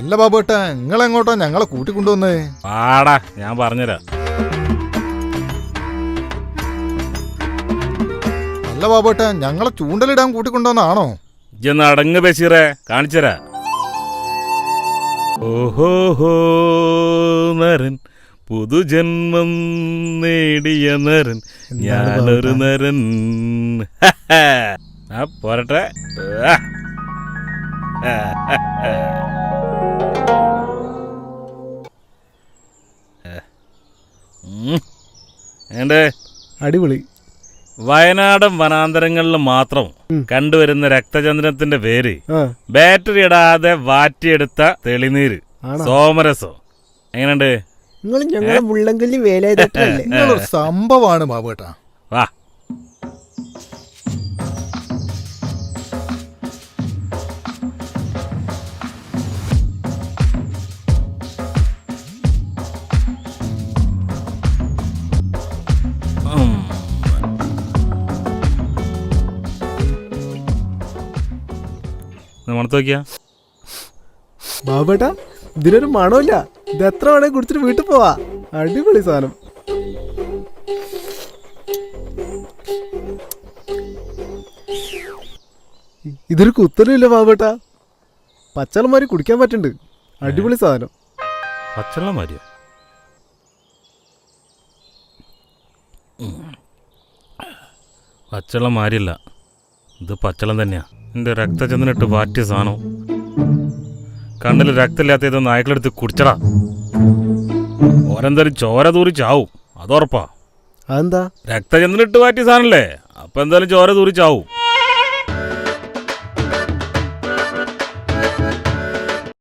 അല്ല ബാബുട്ടാ, നിങ്ങളെങ്ങോട്ടാ ഞങ്ങളെ കൂട്ടിക്കൊണ്ടുവന്നേ? പാടാ, ഞാൻ പറഞ്ഞുതരാം. അല്ല ബാബുട്ടാ, ഞങ്ങളെ ചൂണ്ടലിടാൻ കൂട്ടിക്കൊണ്ടുവന്നാണോ? ഇജ്ജൊന്ന് അടങ്ങ് ബഷീറേ, കാണിച്ചരാ. ഓഹോ നരൻ, പുതുജന്മം നേടിയ നരൻ, ഞാനൊരു നരൻ. ആ പോരട്ടെ. ഏണ്ടേ അടിപൊളി. വയനാടൻ വനാന്തരങ്ങളിൽ മാത്രം കണ്ടുവരുന്ന രക്തചന്ദ്രത്തിന്റെ പേര് ബാറ്ററി ഇടാതെ വാറ്റിയെടുത്ത തെളിനീര്, സോമരസം. എങ്ങനെയുണ്ട്? നിങ്ങൾ ഞങ്ങളെ മുള്ളങ്കല്ലി വേലായുധേട്ടനല്ലേ? നിങ്ങളൊരു സംഭവമാണ് ബാബുട്ടാ. വാ. മണത്ത് നോക്കിയാ ബാബേട്ടാ, ഇതിനൊരു മണമില്ല. ഇത് എത്ര വേണേ കുടിച്ചിട്ട് വീട്ടിൽ പോവാ. അടിപൊളി സാധനം. ഇതൊരു കുത്തലുമില്ല ബാബേട്ടാ. പച്ചളമാരി കുടിക്കാൻ പറ്റുന്നുണ്ട്. അടിപൊളി സാധനം. പച്ചവെള്ളം മാറിയോ? പച്ചവെള്ളം മാറിയില്ല, ഇത് പച്ചവെള്ളം തന്നെയാ. എൻ്റെ രക്തചന്ദ്രനിട്ട് വാറ്റിയ സാധനം. കണ്ണിൽ രക്തമില്ലാത്ത ഏതോ നായ്ക്കളെടുത്ത് കുടിച്ചടാ. ഓരെന്തായാലും ചോര തൂറി ചാവും, അതുറപ്പാ. അതെന്താ? രക്തചന്ദ്രനിട്ട് വാറ്റിയ സാധനല്ലേ, അപ്പൊ എന്തായാലും ചോര തൂറി ചാവും.